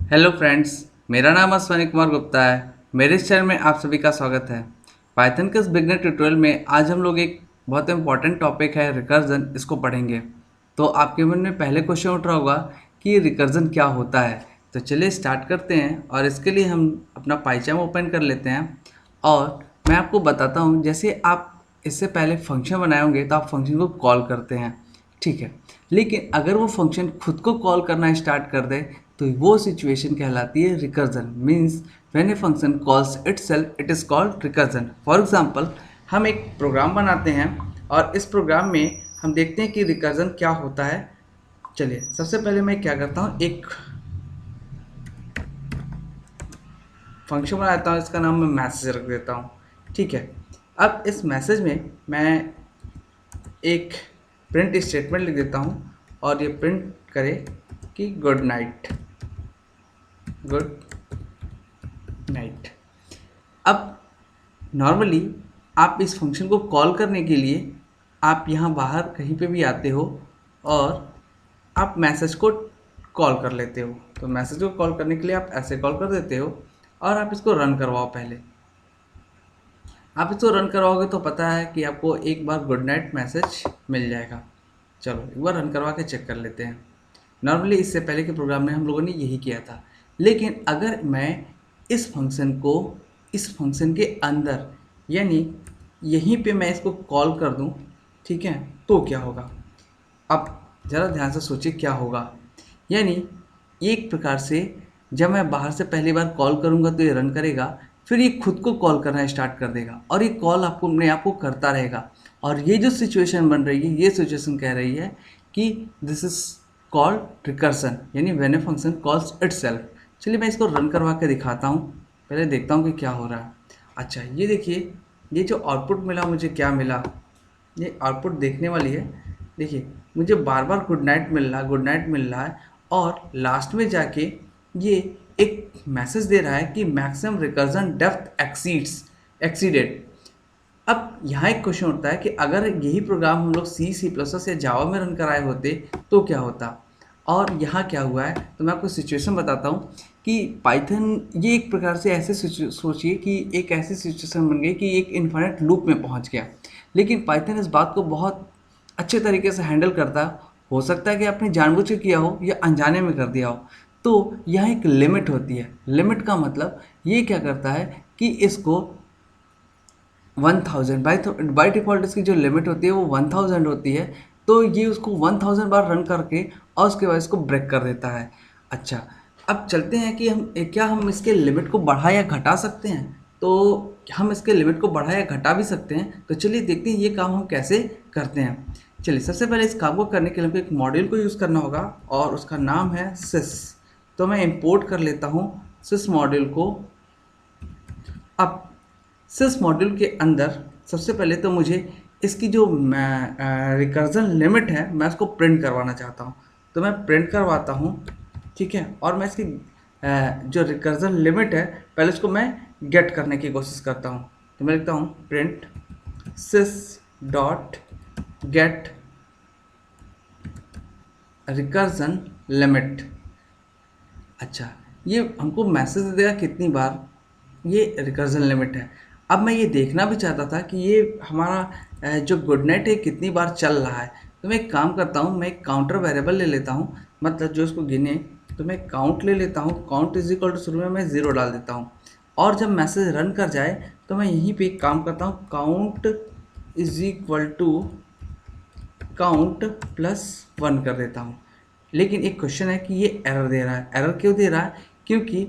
Hello friends, मेरा नाम अश्वनी कुमार गुप्ता है। मेरे इस चैनल में आप सभी का स्वागत है। पाइथन के इस बिगनर ट्यूटोरियल में आज हम लोग एक बहुत इंपॉर्टेंट टॉपिक है रिकर्जन, इसको पढ़ेंगे। तो आपके मन में पहले क्वेश्चन उठ रहा होगा कि रिकर्जन क्या होता है। तो चलिए स्टार्ट करते हैं, और इसके लिए हम अपना पाइचाम ओपन कर लेते हैं। और मैं आपको बताता हूँ, जैसे आप इससे पहले फंक्शन बनाए होंगे तो आप फंक्शन को कॉल करते हैं, ठीक है। लेकिन अगर वो फंक्शन खुद को कॉल करना स्टार्ट कर दे तो वो सिचुएशन कहलाती है recursion. Means when a function calls itself it is called recursion. For example, हम एक प्रोग्राम बनाते हैं और इस प्रोग्राम में हम देखते हैं कि रिकर्जन क्या होता है। चलिए सबसे पहले मैं क्या करता हूँ, एक फंक्शन बनाता हूँ, इसका नाम मैं मैसेज रख देता हूँ, ठीक है। अब इस मैसेज में मैं एक प्रिंट स्टेटमेंट लिख देता हूँ और ये प्रिंट करे कि गुड नाइट, गुड नाइट। अब नॉर्मली आप इस फंक्शन को कॉल करने के लिए आप यहाँ बाहर कहीं पे भी आते हो और आप मैसेज को कॉल कर लेते हो। तो मैसेज को कॉल करने के लिए आप ऐसे कॉल कर देते हो और आप इसको रन करवाओ। पहले आप इसको रन करवाओगे तो पता है कि आपको एक बार गुड नाइट मैसेज मिल जाएगा। चलो एक बार रन करवा के चेक कर लेते हैं। नॉर्मली इससे पहले के प्रोग्राम में हम लोगों ने यही किया था। लेकिन अगर मैं इस फंक्शन को इस फंक्शन के अंदर, यानी यहीं पे मैं इसको कॉल कर दूं, ठीक है, तो क्या होगा। अब ज़रा ध्यान से सोचिए क्या होगा। यानी एक प्रकार से जब मैं बाहर से पहली बार कॉल करूंगा तो ये रन करेगा, फिर ये खुद को कॉल करना स्टार्ट कर देगा और ये कॉल आपको अपने आप को करता रहेगा। और ये जो सिचुएशन बन रही है, ये सिचुएशन कह रही है कि दिस इज कॉल्ड रिकर्सन, यानी when a function calls itself. चलिए मैं इसको रन करवा के दिखाता हूँ, पहले देखता हूँ कि क्या हो रहा है। अच्छा ये देखिए, ये जो आउटपुट मिला मुझे, क्या मिला, ये आउटपुट देखने वाली है। देखिए मुझे बार बार गुड नाइट मिल रहा है, गुड नाइट मिल रहा है, और लास्ट में जाके ये एक मैसेज दे रहा है कि मैक्सिमम रिकर्जन डेप्थ एक्सीडेड। अब यहाँ एक क्वेश्चन उठता है कि अगर यही प्रोग्राम हम लोग C++ या जावा में रन कराए होते तो क्या होता। और यहाँ क्या हुआ है, तो मैं आपको सिचुएशन बताता हूँ कि पाइथन ये एक प्रकार से ऐसे सोचिए कि एक ऐसी सिचुएशन बन गई कि एक इन्फिनिट लूप में पहुँच गया। लेकिन पाइथन इस बात को बहुत अच्छे तरीके से हैंडल करता है। हो सकता है कि आपने जानबूझ के किया हो या अनजाने में कर दिया हो। तो यहाँ एक लिमिट होती है। लिमिट का मतलब ये क्या करता है कि इसको 1000 बाई डिफ़ॉल्ट इसकी जो लिमिट होती है वो 1000 होती है। तो ये उसको 1000 बार रन करके और उसके बाद इसको ब्रेक कर देता है। अच्छा, अब चलते हैं कि हम इसके लिमिट को बढ़ा या घटा सकते हैं। तो हम इसके लिमिट को बढ़ा या घटा भी सकते हैं। तो चलिए देखते हैं ये काम हम कैसे करते हैं। चलिए सबसे पहले इस काम को करने के लिए हमको एक मॉड्यूल को यूज़ करना होगा और उसका नाम है सिस। तो मैं इंपोर्ट कर लेता हूँ सिस मॉड्यूल को। अब सिस मॉड्यूल के अंदर सबसे पहले तो मुझे इसकी जो रिकर्जन लिमिट है मैं उसको प्रिंट करवाना चाहता हूँ। तो मैं प्रिंट करवाता हूँ, ठीक है। और मैं इसकी जो रिकर्जन लिमिट है पहले इसको मैं गेट करने की कोशिश करता हूँ। तो मैं लिखता हूँ प्रिंट सिस डॉट गेट रिकर्जन लिमिट। अच्छा, ये हमको मैसेज दे देगा कितनी बार ये रिकर्जन लिमिट है। अब मैं ये देखना भी चाहता था कि ये हमारा जो गुड नाइट है कितनी बार चल रहा है। तो मैं एक काम करता हूँ, मैं एक काउंटर वेरिएबल ले लेता हूँ, मतलब जो इसको गिने। तो मैं काउंट ले लेता हूँ, काउंट इज इक्वल टू शुरू में मैं 0 डाल देता हूँ। और जब मैसेज रन कर जाए तो मैं यहीं पे एक काम करता हूँ, count is equal to count plus 1 कर देता हूँ। लेकिन एक क्वेश्चन है कि ये एरर दे रहा है। एरर क्यों दे रहा है? क्योंकि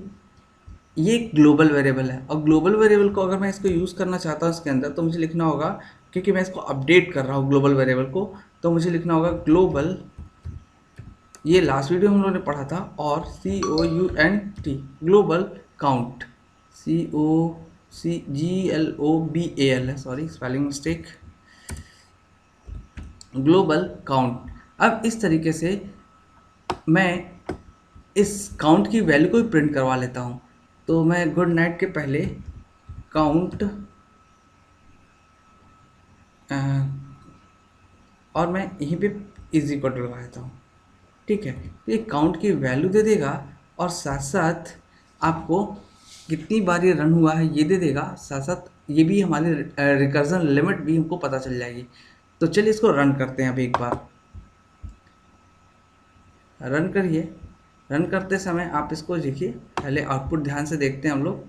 ये एक ग्लोबल वेरिएबल है और ग्लोबल वेरिएबल को अगर मैं इसको यूज़ करना चाहता हूँ इसके अंदर तो मुझे लिखना होगा, क्योंकि मैं इसको अपडेट कर रहा हूँ ग्लोबल वेरिएबल को, तो मुझे लिखना होगा ग्लोबल, ये लास्ट वीडियो हम लोगों ने पढ़ा था, और COUNT ग्लोबल काउंट, COCGLOBAL है, sorry spelling mistake, global count. अब इस तरीके से मैं इस काउंट की वैल्यू को भी प्रिंट करवा लेता हूँ। तो मैं गुड नाइट के पहले काउंट और मैं यहीं पे इज इक्वल टू लगा देता हूँ, ठीक है। तो ये काउंट की वैल्यू दे देगा और साथ साथ आपको कितनी बार ये रन हुआ है ये दे देगा, साथ साथ ये भी हमारी रिकर्जन लिमिट भी हमको पता चल जाएगी। तो चलिए इसको रन करते हैं अभी एक बार। रन करिए। रन करते समय आप इसको देखिए, पहले आउटपुट ध्यान से देखते हैं हम लोग।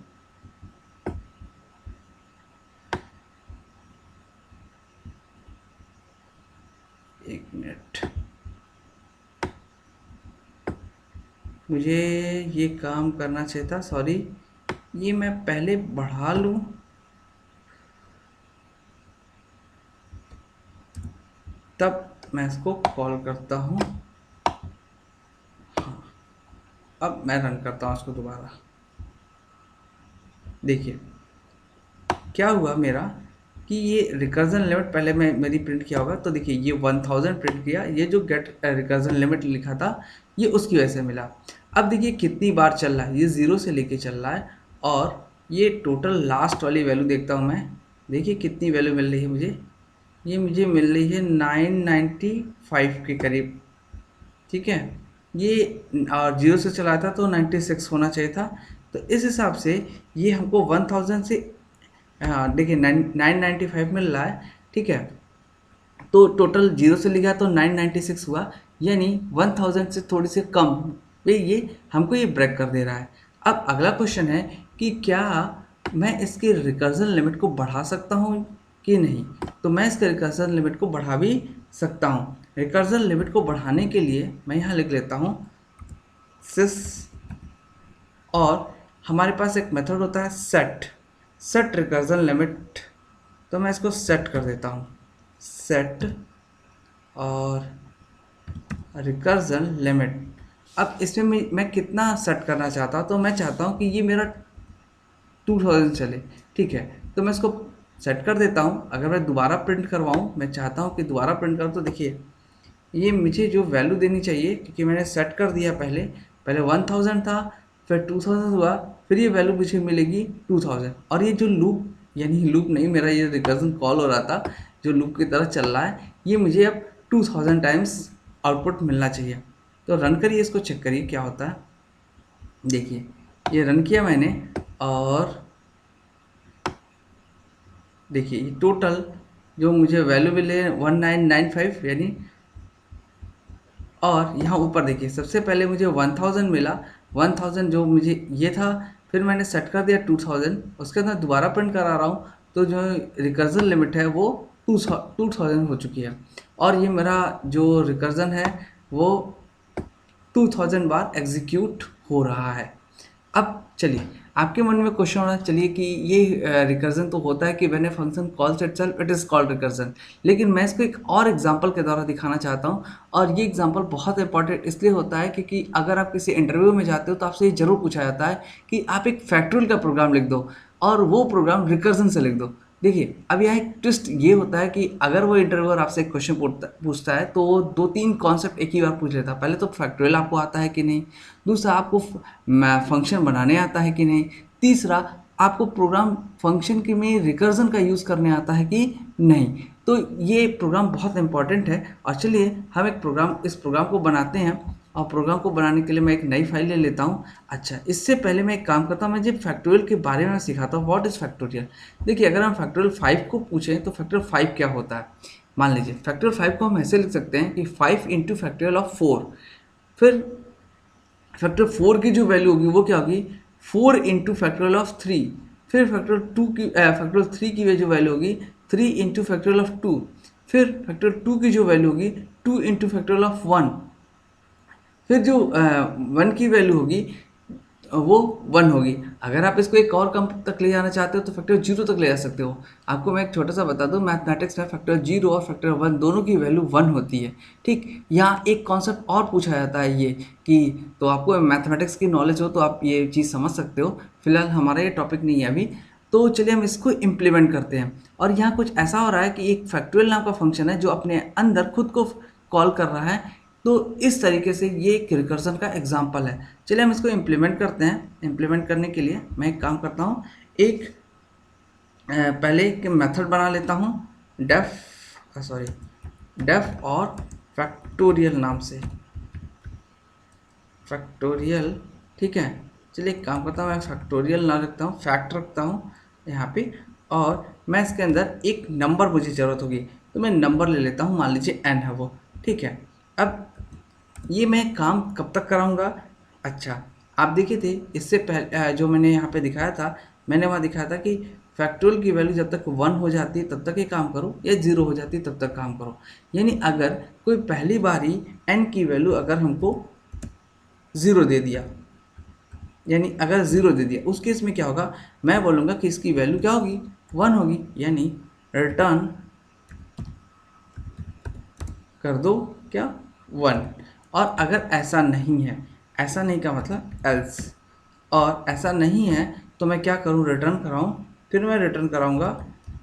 एक मिनट, मुझे ये काम करना चाहिए था, सॉरी। ये मैं पहले बढ़ा लूँ, तब मैं इसको कॉल करता हूँ। हाँ, अब मैं रन करता हूँ इसको दोबारा। देखिए क्या हुआ मेरा कि ये रिकर्जन लिमिट पहले मैं मेरी प्रिंट किया होगा, तो देखिए ये 1000 प्रिंट किया, ये जो गेट रिकर्जन लिमिट लिखा था ये उसकी वजह से मिला। अब देखिए कितनी बार चल रहा है, ये 0 से लेके चल रहा है, और ये टोटल लास्ट वाली वैल्यू देखता हूँ मैं। देखिए कितनी वैल्यू मिल रही है मुझे, ये मुझे मिल रही है 995 के करीब। ठीक है, ये और 0 से चला था तो 96 होना चाहिए था। तो इस हिसाब से ये हमको 1000 से, हाँ देखिए 995 मिल रहा है। ठीक है, तो टोटल 0 से लिखा तो 996 हुआ, यानी 1000 से थोड़ी से कम पे ये हमको ये ब्रेक कर दे रहा है। अब अगला क्वेश्चन है कि क्या मैं इसके रिकर्जन लिमिट को बढ़ा सकता हूँ कि नहीं। तो मैं इसके रिकर्जन लिमिट को बढ़ा भी सकता हूँ। रिकर्जन लिमिट को बढ़ाने के लिए मैं यहाँ लिख लेता हूँ सिस, और हमारे पास एक मेथड होता है सेट रिकर्जन लिमिट। तो मैं इसको सेट कर देता हूँ, सेट और रिकर्जन लिमिट। अब इसमें मैं कितना सेट करना चाहता हूँ, तो मैं चाहता हूँ कि ये मेरा 2000 चले। ठीक है, तो मैं इसको सेट कर देता हूँ। अगर मैं दोबारा प्रिंट करवाऊँ, मैं चाहता हूँ कि दोबारा प्रिंट करूँ, तो देखिए ये मुझे जो वैल्यू देनी चाहिए, क्योंकि मैंने सेट कर दिया पहले 1000 था, फिर 2000 हुआ, फिर ये वैल्यू मुझे मिलेगी 2000। और ये जो लूप, यानी लूप नहीं, मेरा ये रिकर्जन कॉल हो रहा था जो लूप की तरह चल रहा है, ये मुझे अब 2000 टाइम्स आउटपुट मिलना चाहिए। तो रन करिए, इसको चेक करिए क्या होता है। देखिए ये रन किया मैंने, और देखिए ये टोटल जो मुझे वैल्यू मिले 1995, यानी, और यहाँ ऊपर देखिए सबसे पहले मुझे 1000 मिला। 1000 जो मुझे ये था, फिर मैंने सेट कर दिया 2000, उसके अंदर दोबारा प्रिंट करा रहा हूँ, तो जो रिकर्जन लिमिट है वो 2000 हो चुकी है, और ये मेरा जो रिकर्जन है वो 2000 बार एग्जीक्यूट हो रहा है। अब चलिए आपके मन में क्वेश्चन होना चलिए कि ये रिकर्जन तो होता है कि when a function calls itself it is called recursion, लेकिन मैं इसको एक और एग्जांपल के द्वारा दिखाना चाहता हूँ। और ये एग्जांपल बहुत इंपॉर्टेंट इसलिए होता है क्योंकि अगर आप किसी इंटरव्यू में जाते हो तो आपसे ये जरूर पूछा जाता है कि आप एक फैक्टोरियल का प्रोग्राम लिख दो, और वो प्रोग्राम रिकर्जन से लिख दो। देखिए अब यहाँ एक ट्विस्ट ये होता है कि अगर वो इंटरव्यूअर आपसे एक क्वेश्चन पूछता है, तो वो 2-3 कॉन्सेप्ट एक ही बार पूछ लेता है। पहले तो फैक्टोरियल आपको आता है कि नहीं, दूसरा आपको फंक्शन बनाने आता है कि नहीं, तीसरा आपको प्रोग्राम फंक्शन के में रिकर्जन का यूज़ करने आता है कि नहीं। तो ये प्रोग्राम बहुत इंपॉर्टेंट है। और चलिए हम इस प्रोग्राम को बनाते हैं, और प्रोग्राम को बनाने के लिए मैं एक नई फाइल ले लेता हूँ। अच्छा, इससे पहले मैं एक काम करता हूँ, मैं जब फैक्टोरियल के बारे में सिखाता हूँ, व्हाट इज़ फैक्टोरियल। देखिए अगर हम फैक्टोरियल 5 को पूछें तो फैक्टोरियल 5 क्या होता है। मान लीजिए फैक्टोरियल 5 को हम ऐसे लिख सकते हैं कि 5 इंटू फैक्टोरियल ऑफ 4, फिर फैक्टोरियल 4 की जो वैल्यू होगी वो क्या होगी, 4 इंटू फैक्टोरियल ऑफ 3, फिर फैक्टोरियल 3 की जो वैल्यू होगी 3 इंटू फैक्टोरियल ऑफ 2, फिर फैक्टोरियल 2 की जो वैल्यू होगी 2 इंटू फैक्टोरियल ऑफ 1, फिर जो 1 की वैल्यू होगी वो 1 होगी। अगर आप इसको एक और कम तक ले जाना चाहते हो तो फैक्टोरियल 0 तक ले जा सकते हो। आपको मैं एक छोटा सा बता दूं, मैथमेटिक्स में फैक्टोरियल 0 और फैक्टोरियल 1 दोनों की वैल्यू 1 होती है। ठीक, यहाँ एक कॉन्सेप्ट और पूछा जाता है ये कि, तो आपको मैथमेटिक्स की नॉलेज हो तो आप ये चीज़ समझ सकते हो। फिलहाल हमारा ये टॉपिक नहीं है अभी, तो चलिए हम इसको इम्प्लीमेंट करते हैं। और यहाँ कुछ ऐसा हो रहा है कि एक फैक्टोरियल नाम का फंक्शन है जो अपने अंदर खुद को कॉल कर रहा है। तो इस तरीके से ये एक रिकर्सन का एग्जाम्पल है। चलिए हम इसको इम्प्लीमेंट करते हैं। इम्प्लीमेंट करने के लिए मैं एक काम करता हूँ, पहले एक मेथड बना लेता हूँ डेफ और फैक्टोरियल नाम से, फैक्टोरियल ठीक है। चलिए एक काम करता हूँ, मैं फैक्टोरियल ना रखता हूँ, फैक्ट रखता हूँ यहाँ पे, और मैं इसके अंदर एक नंबर मुझे ज़रूरत होगी, तो मैं नंबर ले लेता हूँ, मान लीजिए n है वो। ठीक है। अब ये मैं काम कब तक कराऊंगा? अच्छा, आप देखे थे इससे पहले जो मैंने यहाँ पे दिखाया था, मैंने वहाँ दिखाया था कि फैक्टोरियल की वैल्यू जब तक 1 हो जाती है तब तक ये काम करो, या 0 हो जाती है तब तक काम करो। यानी अगर कोई पहली बार ही n की वैल्यू अगर हमको 0 दे दिया, यानी अगर 0 दे दिया, उस केस में क्या होगा, मैं बोलूँगा कि इसकी वैल्यू क्या होगी, 1 होगी, यानी रिटर्न कर दो क्या, 1। और अगर ऐसा नहीं है, ऐसा नहीं का मतलब एल्स, और ऐसा नहीं है तो मैं क्या करूँ, रिटर्न कराऊँ, फिर मैं रिटर्न कराऊँगा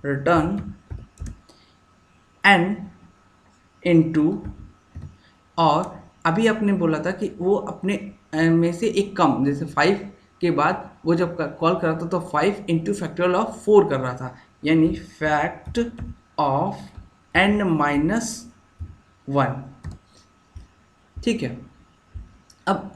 रिटर्न n इंटू, और अभी आपने बोला था कि वो अपने में से एक कम, जैसे 5 के बाद वो जब कॉल कर रहा था तो 5 इंटू फैक्टोरियल ऑफ 4 कर रहा था, यानी फैक्ट ऑफ n माइनस 1। ठीक है। अब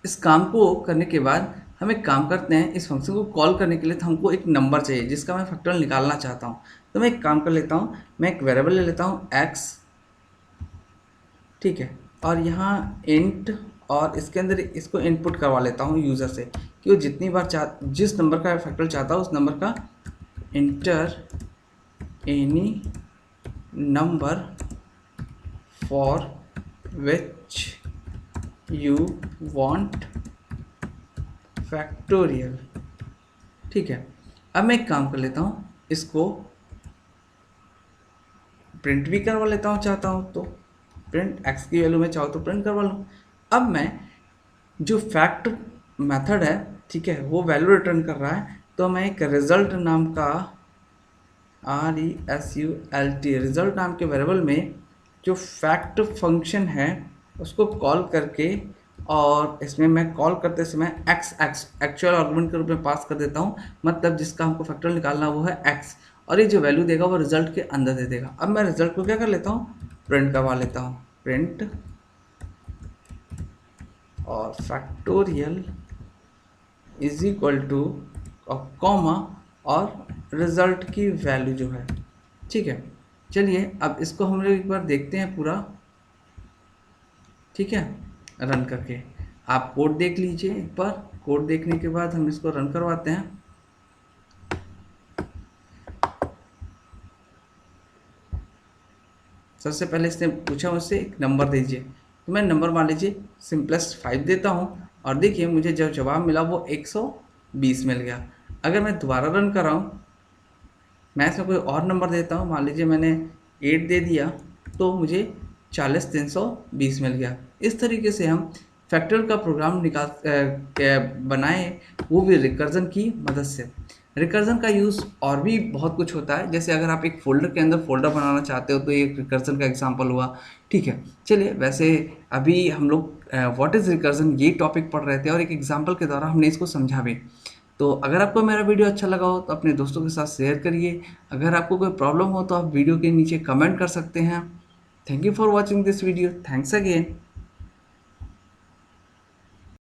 इस काम को करने के बाद हम एक काम करते हैं, इस फंक्शन को कॉल करने के लिए तो हमको एक नंबर चाहिए जिसका मैं फैक्टोरियल निकालना चाहता हूँ। तो मैं एक काम कर लेता हूँ, मैं एक वेरिएबल ले लेता हूँ x। ठीक है। और यहाँ इंट, और इसके अंदर इसको इनपुट करवा लेता हूँ यूज़र से कि वो जितनी बार जिस नंबर का फैक्टोरियल चाहता हूँ उस नंबर का inter any number for which you want factorial. ठीक है। अब मैं एक काम कर लेता हूँ, इसको प्रिंट भी करवा लेता हूँ, चाहता हूँ तो प्रिंट x की वैल्यू में चाहो तो प्रिंट करवा लूँ। अब मैं जो फैक्ट मेथड है, ठीक है, वो वैल्यू रिटर्न कर रहा है, तो मैं एक रिजल्ट नाम का RESULT रिजल्ट नाम के वेरिएबल में जो फैक्ट फंक्शन है उसको कॉल करके, और इसमें मैं कॉल करते समय x एक्चुअल आर्गुमेंट के रूप में पास कर देता हूँ, मतलब जिसका हमको फैक्टोरियल निकालना वो है x, और ये जो वैल्यू देगा वो रिजल्ट के अंदर दे देगा। अब मैं रिजल्ट को क्या कर लेता हूँ, प्रिंट करवा लेता हूँ, प्रिंट और factorial is equal two comma और रिजल्ट की वैल्यू जो है। ठीक है। चलिए अब इसको हम लोग एक बार देखते हैं पूरा। ठीक है, रन करके आप कोड देख लीजिए एक बार। कोड देखने के बाद हम इसको रन करवाते हैं। सबसे पहले इसने पूछा मुझसे एक नंबर दीजिए, तो मैं नंबर मान लीजिए सिंपलेस्ट 5 देता हूँ, और देखिए मुझे जब जवाब मिला वो 120 मिल गया। अगर मैं दोबारा रन कर रहा हूँ, मैं इसमें कोई और नंबर देता हूँ, मान लीजिए मैंने 8 दे दिया, तो मुझे 40,320 मिल गया। इस तरीके से हम फैक्टोरियल का प्रोग्राम बनाए, वो भी रिकर्जन की मदद से। रिकर्जन का यूज़ और भी बहुत कुछ होता है, जैसे अगर आप एक फ़ोल्डर के अंदर फ़ोल्डर बनाना चाहते हो तो ये एक रिकर्जन का एग्जांपल हुआ। ठीक है। चलिए वैसे अभी हम लोग व्हाट इज़ रिकर्जन ये टॉपिक पढ़ रहे थे, और एक एग्जांपल के द्वारा हमने इसको समझा भी। तो अगर आपको मेरा वीडियो अच्छा लगा हो तो अपने दोस्तों के साथ शेयर करिए। अगर आपको कोई प्रॉब्लम हो तो आप वीडियो के नीचे कमेंट कर सकते हैं। Thank you for watching this video. Thanks again.